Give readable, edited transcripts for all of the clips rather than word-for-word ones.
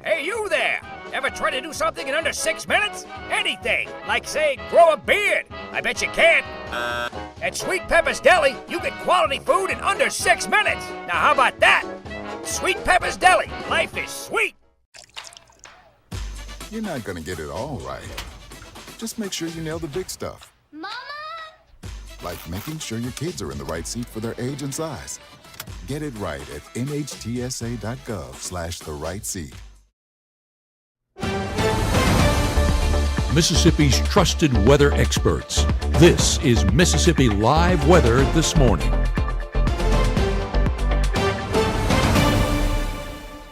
Hey, you there! Ever try to do something in under 6 minutes? Anything, like say, grow a beard. I bet you can't. At Sweet Pepper's Deli, you get quality food in under 6 minutes. Now how about that? Sweet Pepper's Deli, life is sweet. You're not gonna get it all right. Just make sure you nail the big stuff. Mama? Like making sure your kids are in the right seat for their age and size. Get it right at nhtsa.gov/the right seat. Mississippi's trusted weather experts. This is Mississippi Live Weather This Morning.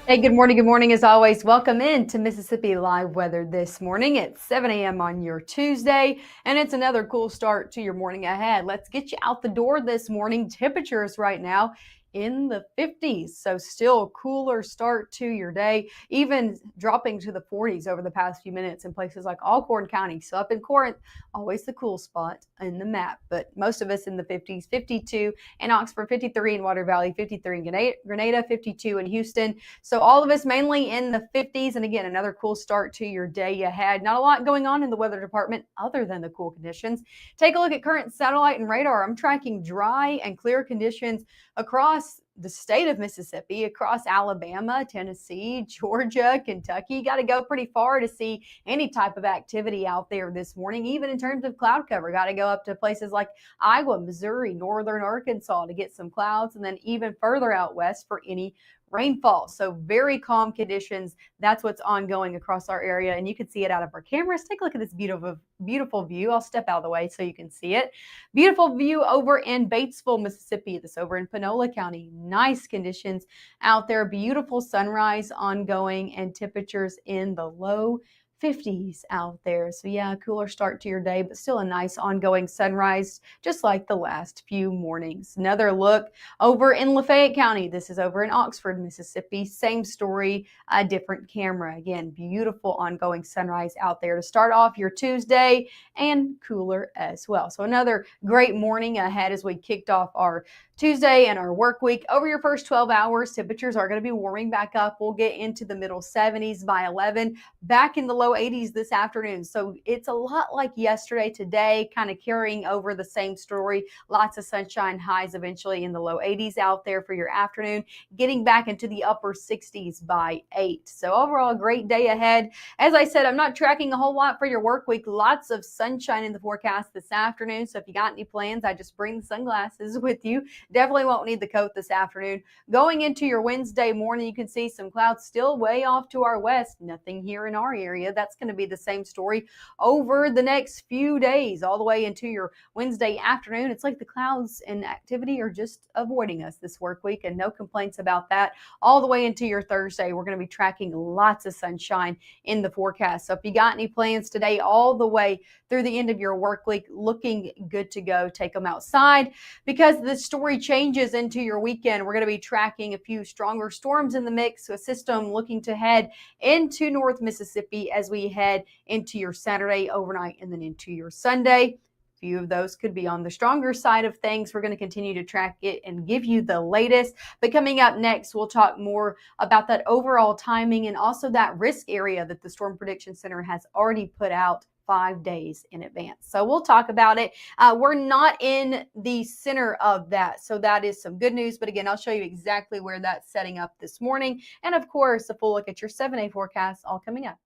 Hey, good morning. Good morning. As always, welcome in to Mississippi Live Weather This Morning at 7 a.m. on your Tuesday. And it's another cool start to your morning ahead. Let's get you out the door this morning. Temperatures right now in the 50s. So still a cooler start to your day, even dropping to the 40s over the past few minutes in places like Alcorn County. So up in Corinth, always the cool spot in the map, but most of us in the 50s, 52 in Oxford, 53 in Water Valley, 53 in Grenada, 52 in Houston. So all of us mainly in the 50s. And again, another cool start to your day ahead. Not a lot going on in the weather department other than the cool conditions. Take a look at current satellite and radar. I'm tracking dry and clear conditions across the state of Mississippi, across Alabama, Tennessee, Georgia, Kentucky. Got to go pretty far to see any type of activity out there this morning, even in terms of cloud cover. Got to go up to places like Iowa, Missouri, northern Arkansas to get some clouds, and then even further out west for any rainfall. So very calm conditions. That's what's ongoing across our area. And you can see it out of our cameras. Take a look at this beautiful view. I'll step out of the way so you can see it. Beautiful view over in Batesville, Mississippi. This over in Panola County. Nice conditions out there. Beautiful sunrise ongoing and temperatures in the low 50s out there. So yeah, a cooler start to your day, but still a nice ongoing sunrise, just like the last few mornings. Another look over in Lafayette County. This is over in Oxford, Mississippi. Same story, a different camera. Again, beautiful ongoing sunrise out there to start off your Tuesday, and cooler as well. So another great morning ahead as we kicked off our Tuesday and our work week. Over your first 12 hours, temperatures are going to be warming back up. We'll get into the middle 70s by 11, back in the low 80s this afternoon. So it's a lot like yesterday today, kind of carrying over the same story. Lots of sunshine, highs eventually in the low 80s out there for your afternoon, getting back into the upper 60s by 8. So overall, a great day ahead. As I said, I'm not tracking a whole lot for your work week. Lots of sunshine in the forecast this afternoon. So if you got any plans, I just bring the sunglasses with you. Definitely won't need the coat this afternoon. Going into your Wednesday morning, you can see some clouds still way off to our west. Nothing here in our area. That's going to be the same story over the next few days, all the way into your Wednesday afternoon. It's like the clouds and activity are just avoiding us this work week, and no complaints about that. All the way into your Thursday, we're going to be tracking lots of sunshine in the forecast. So if you got any plans today, all the way through the end of your work week, looking good to go, take them outside, because the story changes into your weekend. We're going to be tracking a few stronger storms in the mix, so a system looking to head into North Mississippi as we head into your Saturday overnight and then into your Sunday. A few of those could be on the stronger side of things. We're going to continue to track it and give you the latest. But coming up next, we'll talk more about that overall timing and also that risk area that the Storm Prediction Center has already put out 5 days in advance. So we'll talk about it. We're not in the center of that, so that is some good news. But again, I'll show you exactly where that's setting up this morning. And of course, a full look at your 7-day forecast all coming up.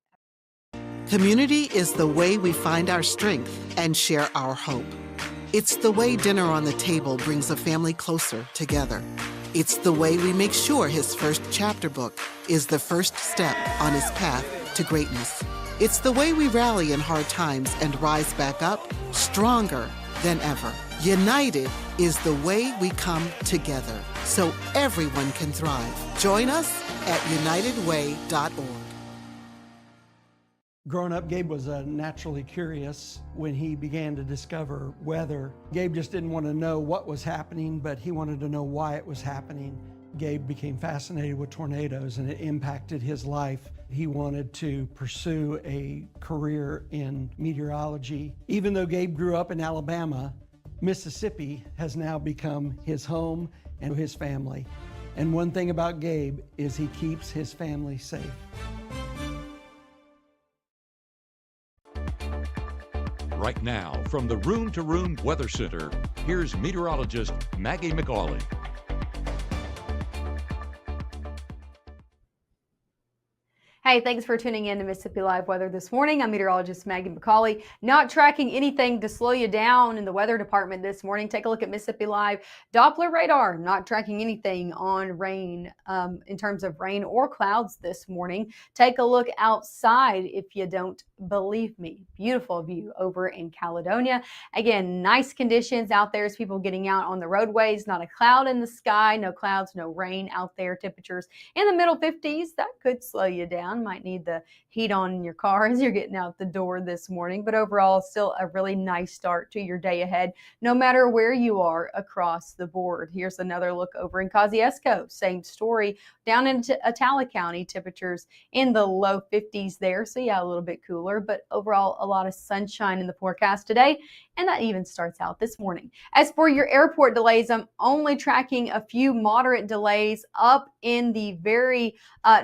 Community is the way we find our strength and share our hope. It's the way dinner on the table brings a family closer together. It's the way we make sure his first chapter book is the first step on his path to greatness. It's the way we rally in hard times and rise back up stronger than ever. United is the way we come together so everyone can thrive. Join us at unitedway.org. Growing up, Gabe was naturally curious. When he began to discover weather, Gabe just didn't want to know what was happening, but he wanted to know why it was happening. Gabe became fascinated with tornadoes, and it impacted his life. He wanted to pursue a career in meteorology. Even though Gabe grew up in Alabama, Mississippi has now become his home and his family. And one thing about Gabe is he keeps his family safe. Right now, from the Room to Room Weather Center, here's meteorologist Maggie McAuley. Hey, thanks for tuning in to Mississippi Live Weather this morning. I'm meteorologist Maggie McAuley. Not tracking anything to slow you down in the weather department this morning. Take a look at Mississippi Live Doppler radar. Not tracking anything on rain in terms of rain or clouds this morning. Take a look outside if you don't believe me. Beautiful view over in Caledonia. Again, nice conditions out there as people getting out on the roadways. Not a cloud in the sky. No clouds, no rain out there. Temperatures in the middle 50s. That could slow you down. Might need the heat on in your car as you're getting out the door this morning, but overall still a really nice start to your day ahead, no matter where you are across the board. Here's another look over in Kosciuszko. Same story down into Atala County. Temperatures in the low 50s there, so yeah, a little bit cooler, but overall a lot of sunshine in the forecast today, and that even starts out this morning. As for your airport delays, I'm only tracking a few moderate delays up in the very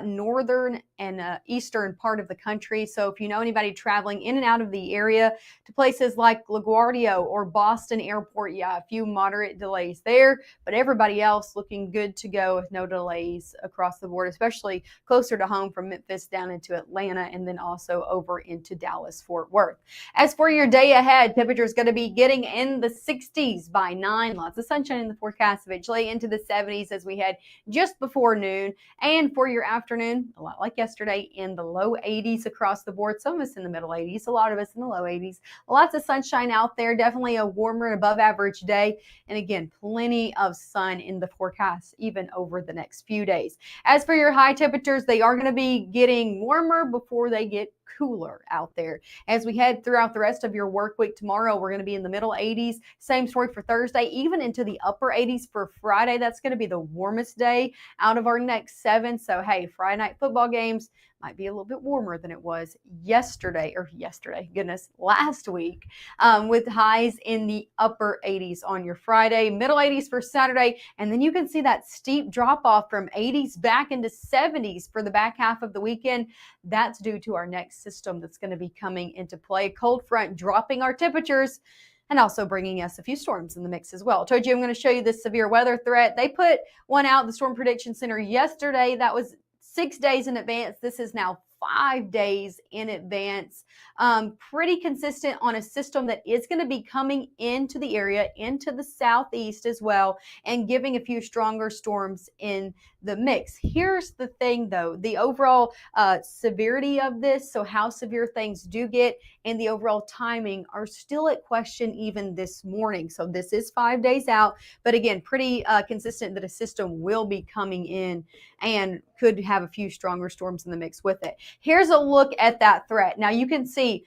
northern and eastern part of the country. So if you know anybody traveling in and out of the area to places like LaGuardia or Boston Airport, yeah, a few moderate delays there, but everybody else looking good to go with no delays across the board, especially closer to home from Memphis down into Atlanta and then also over into Dallas, Fort Worth. As for your day ahead, temperature is going to be getting in the 60s by 9. Lots of sunshine in the forecast, eventually into the 70s as we head just before noon. And for your afternoon, a lot like yesterday, in the low 80s across the board. Some of us in the middle 80s, a lot of us in the low 80s. Lots of sunshine out there. Definitely a warmer and above average day. And again, plenty of sun in the forecast, even over the next few days. As for your high temperatures, they are going to be getting warmer before they get cooler out there. As we head throughout the rest of your work week tomorrow, we're going to be in the middle 80s. Same story for Thursday, even into the upper 80s for Friday. That's going to be the warmest day out of our next 7. So, hey, Friday night football games might be a little bit warmer than it was last week, with highs in the upper 80s on your Friday, middle 80s for Saturday, and then you can see that steep drop off from 80s back into 70s for the back half of the weekend. That's due to our next system that's going to be coming into play. Cold front dropping our temperatures and also bringing us a few storms in the mix as well. I told you I'm going to show you this severe weather threat. They put one out, the Storm Prediction Center, yesterday. That was 6 days in advance. This is now 5 days in advance. Pretty consistent on a system that is going to be coming into the area, into the southeast as well, and giving a few stronger storms in the mix. Here's the thing though, the overall severity of this, so how severe things do get, and the overall timing are still at question even this morning. So this is 5 days out, but again, pretty consistent that a system will be coming in and could have a few stronger storms in the mix with it. Here's a look at that threat. Now you can see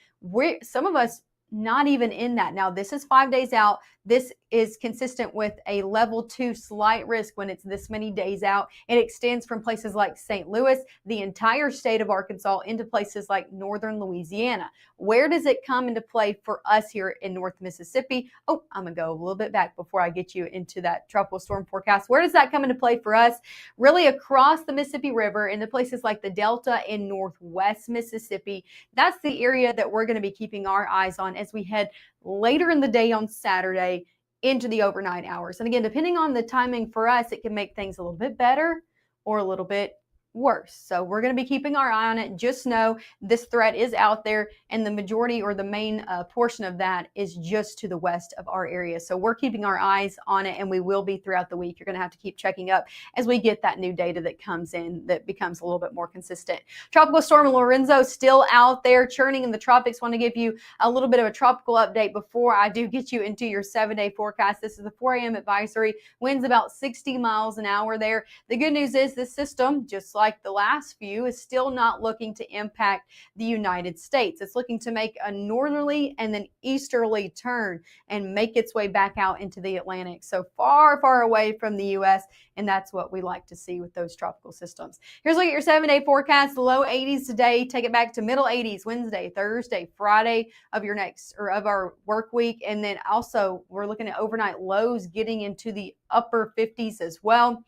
some of us not even in that. Now this is 5 days out. This is consistent with a level 2 slight risk when it's this many days out. It extends from places like St. Louis, the entire state of Arkansas, into places like northern Louisiana. Where does it come into play for us here in North Mississippi? Oh, I'm going to go a little bit back before I get you into that tropical storm forecast. Where does that come into play for us? Really across the Mississippi River into places like the Delta in northwest Mississippi. That's the area that we're going to be keeping our eyes on as we head later in the day on Saturday into the overnight hours. And again, depending on the timing for us, it can make things a little bit better or a little bit worse. So we're going to be keeping our eye on it. Just know this threat is out there, and the majority or the main portion of that is just to the west of our area. So we're keeping our eyes on it, and we will be throughout the week. You're going to have to keep checking up as we get that new data that comes in that becomes a little bit more consistent. Tropical storm Lorenzo still out there churning in the tropics. Want to give you a little bit of a tropical update before I do get you into your 7-day forecast. This is the 4 a.m. advisory. Winds about 60 miles an hour there. The good news is this system, just like the last few, is still not looking to impact the United States. It's looking to make a northerly and then easterly turn and make its way back out into the Atlantic. So far, far away from the U.S., and that's what we like to see with those tropical systems. Here's a look at your 7-day forecast. Low 80s today. Take it back to middle 80s Wednesday, Thursday, Friday of our work week. And then also we're looking at overnight lows getting into the upper 50s as well.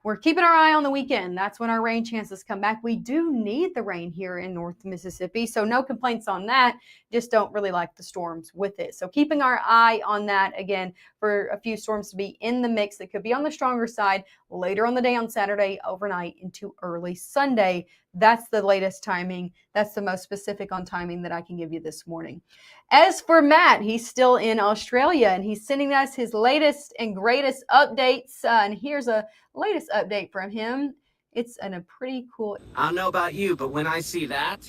we're keeping our eye on the weekend. That's when our rain chances come back. We do need the rain here in North Mississippi, so no complaints on that. Just don't really like the storms with it. So keeping our eye on that again for a few storms to be in the mix that could be on the stronger side later on the day on Saturday, overnight into early Sunday. That's the latest timing. That's the most specific on timing that I can give you this morning. As for Matt, he's still in Australia and he's sending us his latest and greatest updates. And here's a latest update from him. It's a pretty cool. I don't know about you, but when I see that,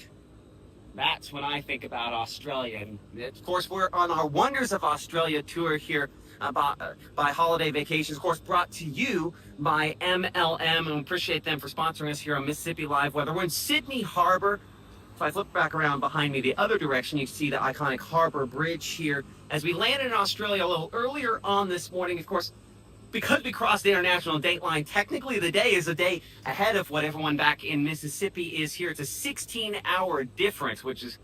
that's when I think about Australia. And of course, we're on our Wonders of Australia tour here by Holiday Vacations, of course, brought to you by MLM, and we appreciate them for sponsoring us here on Mississippi Live Weather. We're in Sydney Harbor. If I flip back around behind me the other direction, you see the iconic Harbor Bridge here. As we landed in Australia a little earlier on this morning, of course, because we crossed the international date line, technically the day is a day ahead of what everyone back in Mississippi is here. It's a 16-hour difference, which is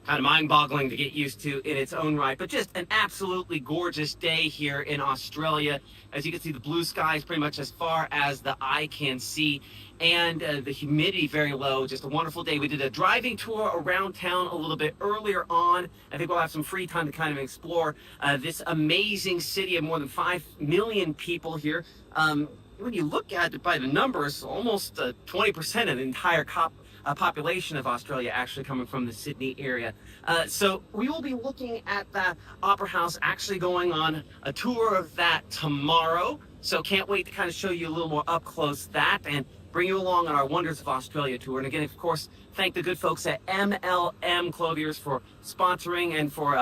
kind of mind-boggling to get used to in its own right, but just an absolutely gorgeous day here in Australia. As you can see, the blue skies pretty much as far as the eye can see, and the humidity very low. Just a wonderful day. We did a driving tour around town a little bit earlier on. I think we'll have some free time to kind of explore this amazing city of more than 5 million people here. When you look at it by the numbers, almost 20% of the entire population of Australia actually coming from the Sydney area. So we will be looking at that Opera House, actually going on a tour of that tomorrow. So can't wait to kind of show you a little more up close that and bring you along on our Wonders of Australia tour. And again, of course, thank the good folks at MLM Clothiers for sponsoring and for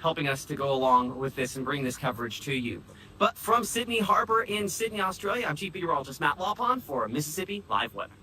helping us to go along with this and bring this coverage to you. But from Sydney Harbor in Sydney, Australia, I'm Chief Meteorologist Matt Lawpon for Mississippi Live Weather.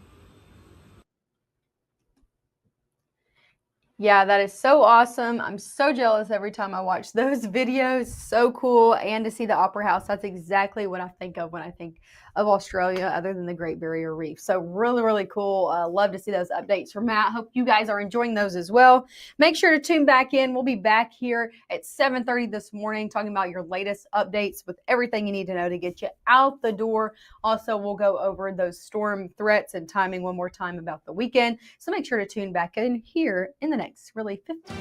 Yeah, that is so awesome. I'm so jealous every time I watch those videos. So cool. And to see the Opera House, that's exactly what I think of when I think of Australia, other than the Great Barrier Reef. So really, really cool. Love to see those updates from Matt. Hope you guys are enjoying those as well. Make sure to tune back in. We'll be back here at 7:30 this morning talking about your latest updates with everything you need to know to get you out the door. Also, we'll go over those storm threats and timing one more time about the weekend. So make sure to tune back in here in the next really 15.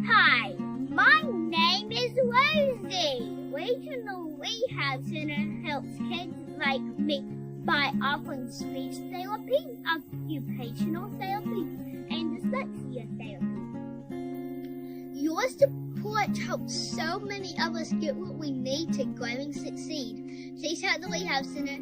Hi, my name is Rosie. Regional Rehab Center helps kids like me by offering speech therapy, occupational therapy, and dyslexia therapy. Your support helps so many of us get what we need to grow and succeed. Please help the Rehab Center